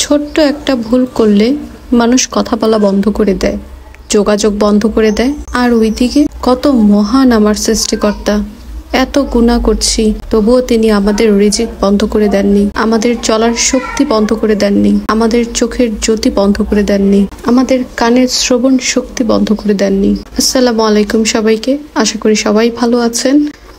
ছোট্ট একটা ভুল করলে মানুষ কথা বলা বন্ধ করে দেয়, যোগাযোগ বন্ধ করে দেয়। আর ওইদিকে কত মহান আমার সৃষ্টিকর্তা, এত গুনাহ করছি তবুও তিনি আমাদের রিজিক বন্ধ করে দেননি, আমাদের চলার শক্তি বন্ধ করে দেননি, আমাদের চোখের জ্যোতি বন্ধ করে দেননি, আমাদের কানের শ্রবণ শক্তি বন্ধ করে দেননি। আসসালামু আলাইকুম সবাইকে, আশা করি সবাই ভালো আছেন।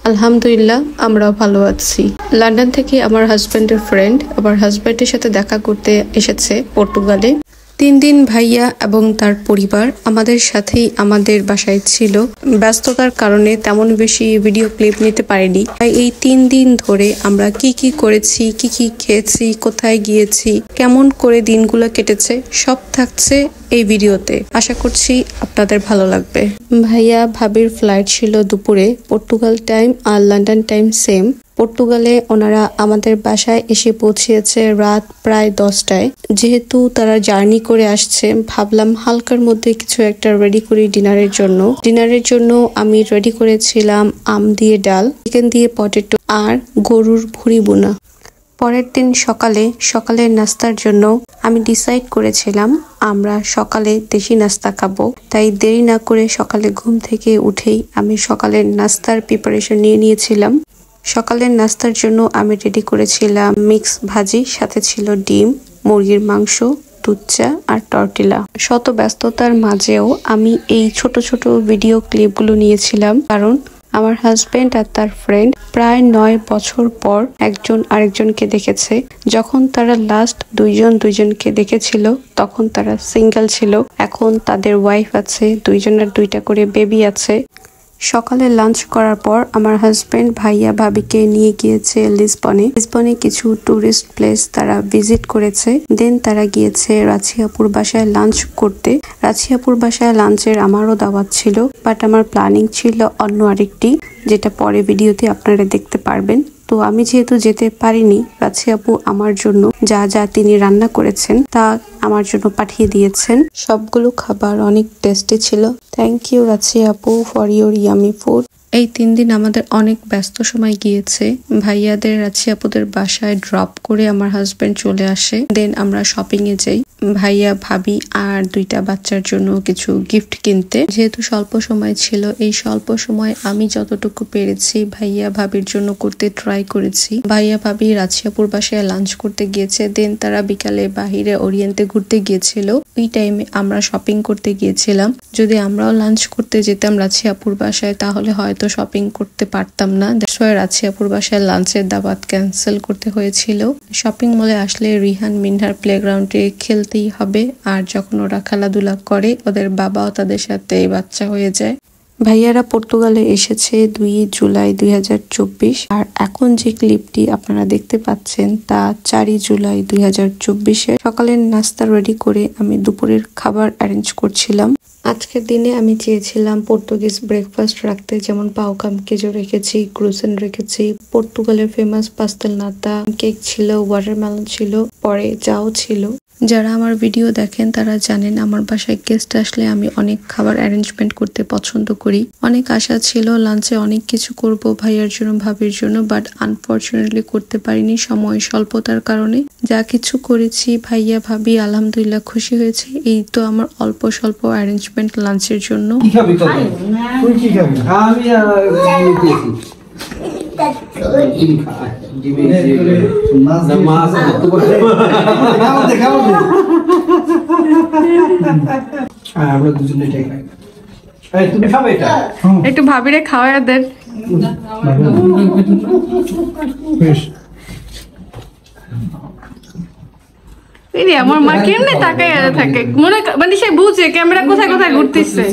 আলহামদুলিল্লাহ আমরাও ভালো আছি। লন্ডন থেকে আমার হাজব্যান্ডের ফ্রেন্ড আমার হাজব্যান্ডের সাথে দেখা করতে এসেছে পর্তুগালে। 3 দিন ভাইয়া এবং তার পরিবার আমাদের সাথেই আমাদের বাসায় ছিল। ব্যস্ততার কারণে তেমন বেশি ভিডিও ক্লিপ নিতে পারিনি। তাই এই 3 দিন ধরে আমরা কি করেছি, কি খেয়েছি, কোথায় গিয়েছি, কেমন করে দিনগুলো কেটেছে সব থাকছে এই ভিডিওতে। আশা করছি আপনাদের ভালো লাগবে। ভাইয়া ভাবির ফ্লাইট ছিল দুপুরে, পর্তুগাল টাইম আর লন্ডন টাইম সেম। পর্তুগালে ওনারা আমাদের বাসায় এসে পৌঁছেছে রাত প্রায় 10টায়। যেহেতু তারা জার্নি করে আসছে, ভাবলাম হালকার মধ্যে কিছু একটা রেডি করি ডিনারের জন্য। ডিনারের জন্য আমি রেডি করেছিলাম আম দিয়ে ডাল, চিকেন দিয়ে পটেটো আর গরুর ভুঁড়ি বোনা। পরের দিন সকালের নাস্তার জন্য আমি ডিসাইড করেছিলাম আমরা সকালে দেশি নাস্তা খাবো। তাই দেরি না করে সকালে ঘুম থেকে উঠেই আমি সকালের নাস্তার প্রিপারেশন নিয়েছিলাম। সকালের নাস্তার জন্য আমি রেডি করেছিলাম মিক্স ভাজি, সাথে ছিল ডিম, মুরগির মাংস, দুধ চা আর টর্টিলা। শত ব্যস্ততার মাঝেও আমি এই ছোট ছোট ভিডিও ক্লিপগুলো নিয়েছিলাম, কারণ আমার হাজবেন্ড আর তার ফ্রেন্ড প্রায় 9 বছর পর একজন আরেকজনকে দেখেছে। যখন তারা লাস্ট দুইজনকে দেখেছিল তখন তারা সিঙ্গেল ছিল, এখন তাদের ওয়াইফ আছে, দুইজনের 2টা করে বেবি আছে। সকালে লাঞ্চ করার পর আমার হাজবেন্ড ভাইয়া ভাবিকে নিয়ে গিয়েছে লিসবনে কিছু টুরিস্ট প্লেস তারা ভিজিট করেছে। দেন তারা গিয়েছে রাছিয়াপুর বাসায় লাঞ্চ করতে। রাছিয়াপুর বাসায় লাঞ্চের আমারও দাওয়াত ছিল, বাট আমার প্ল্যানিং ছিল অন্য আরেকটি, যেটা পরে ভিডিওতে আপনারা দেখতে পারবেন। তো আমি যেহেতু যেতে পারিনি, রাছি আপু আমার জন্য যা তিনি রান্না করেছেন তা আমার জন্য পাঠিয়ে দিয়েছেন। সবগুলো খাবার অনেক টেস্টি ছিল। থ্যাংক ইউ রাছি আপু ফর ইউর ইয়ামি ফুড। এই 3 দিন আমাদের অনেক ব্যস্ত সময় গিয়েছে। ভাইয়াদের রাছি আপুদের বাসায় ড্রপ করে আমার হাজবেন্ড চলে আসে। দেন আমরা শপিং এ যাই ভাইয়া, ভাবি আর 2টা বাচ্চার জন্য কিছু গিফট কিনতে। যেহেতু স্বল্প সময় ছিল, এই স্বল্প সময় আমি যতটুকু পেরেছি ভাইয়া ভাবির জন্য করতে ট্রাই করেছি। ভাইয়া ভাবি রাছিয়াপুর বাসায় লাঞ্চ করতে গিয়েছে। দেন তারা বিকালে বাহিরে ওরিয়েন্টে ঘুরতে গিয়েছিল। ওই টাইমে আমরা শপিং করতে গিয়েছিলাম। যদি আমরাও লাঞ্চ করতে যেতাম রাছিয়াপুর বাসায় তাহলে হয়তো শপিং করতে পারতাম না। রাছিয়াপুর বাসায় লাঞ্চের দাওয়াত ক্যান্সেল করতে হয়েছিল। শপিং মলে আসলে রিহান মিনহার প্লেগ্রাউন্ডে খেলতেই হবে, আর যখন ওরা খেলাধুলা করে ওদের বাবাও তাদের সাথে বাচ্চা হয়ে যায়। ভাইয়ারা পর্তুগালে এসেছে 2 জুলাই 2024, আর এখন যে ক্লিপটি আপনারা দেখতে পাচ্ছেন তা 4 জুলাই 2024। সকালের নাস্তা রেডি করে আমি দুপুরের খাবার অ্যারেঞ্জ করছিলাম। আজকের দিনে আমি চেয়েছিলাম পর্তুগিজ ব্রেকফাস্ট রাখতে, যেমন পাউকাম কেজো রেখেছি, ক্রুসেন রেখেছি, পর্তুগালের ফেমাস পাস্তেল নাতা, কেক ছিল, ওয়াটারমেলন ছিল, পরে চাও ছিল। যারা আমার ভিডিও দেখেন তারা জানেন আমার বাসায় গেস্ট আসলে আমি অনেক খাবার অ্যারেঞ্জমেন্ট করতে পছন্দ করি। অনেক আশা ছিল লাঞ্চে অনেক কিছু করব ভাইয়ার জন্য, ভাবির জন্য, বাট আনফরচুনেটলি করতে পারিনি সময় স্বল্পতার কারণে। যা কিছু করেছি ভাইয়া ভাবি আলহামদুলিল্লাহ খুশি হয়েছে। এই তো আমার অল্প স্বল্প অ্যারেঞ্জমেন্ট লাঞ্চের জন্য। একটু ভাবিরে খাওয়াই দেন। আমার মা কেমনে তাকায় থাকে, মনে মানে সে বুঝে ক্যামেরা কোথায় কোথায় ঘুরতেছে।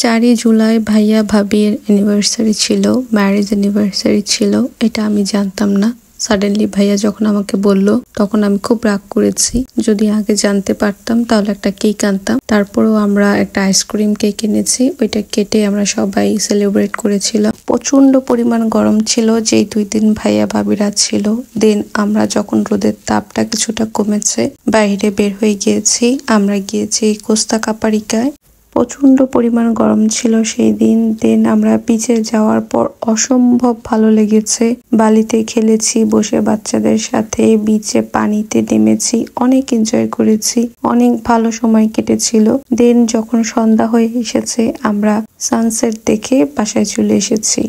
4 জুলাই ভাইয়া ভাবির অ্যানিভার্সারি ছিল, ম্যারেজ অ্যানিভার্সারি ছিল। এটা আমি জানতাম না। সাডেনলি ভাইয়া যখন আমাকে বলল তখন আমি খুব রাগ করেছি। যদি আগে জানতে পারতাম তাহলে একটা কেক আনতাম। তারপরেও আমরা একটা আইসক্রিম কেক এনেছি, ওইটা কেটে আমরা সবাই সেলিব্রেট করেছিলাম। প্রচন্ড পরিমাণ গরম ছিল যেই 2 দিন ভাইয়া ভাবিরা ছিল। দেন আমরা যখন রোদের তাপটা কিছুটা কমেছে বাইরে বের হয়ে গিয়েছি। আমরা গিয়েছি কোস্তা কাপারিকায়। প্রচন্ড পরিমাণ গরম ছিল সেই দিন। দেন আমরা বিচে যাওয়ার পর অসম্ভব ভালো লেগেছে। বালিতে খেলেছি বসে বাচ্চাদের সাথে, বিচে পানিতে নেমেছি, অনেক এনজয় করেছি, অনেক ভালো সময় কেটেছিল। দেন যখন সন্ধ্যা হয়ে এসেছে আমরা সানসেট দেখে বাসায় চলে এসেছি।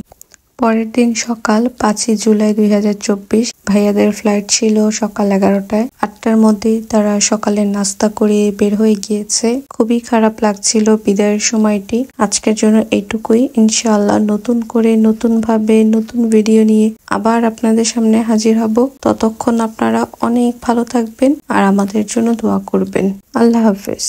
পরের দিন সকাল 5ই জুলাই 2024 ভাইয়াদের ফ্লাইট ছিল সকাল 11টায়। 8টার মধ্যেই তারা সকালের নাস্তা করে বের হয়ে গিয়েছে। খুবই খারাপ লাগছিল বিদায়ের সময়টি। আজকের জন্য এইটুকুই। ইনশাআল্লাহ নতুন করে নতুন ভাবে নতুন ভিডিও নিয়ে আবার আপনাদের সামনে হাজির হব। ততক্ষণ আপনারা অনেক ভালো থাকবেন আর আমাদের জন্য দোয়া করবেন। আল্লাহ হাফেজ।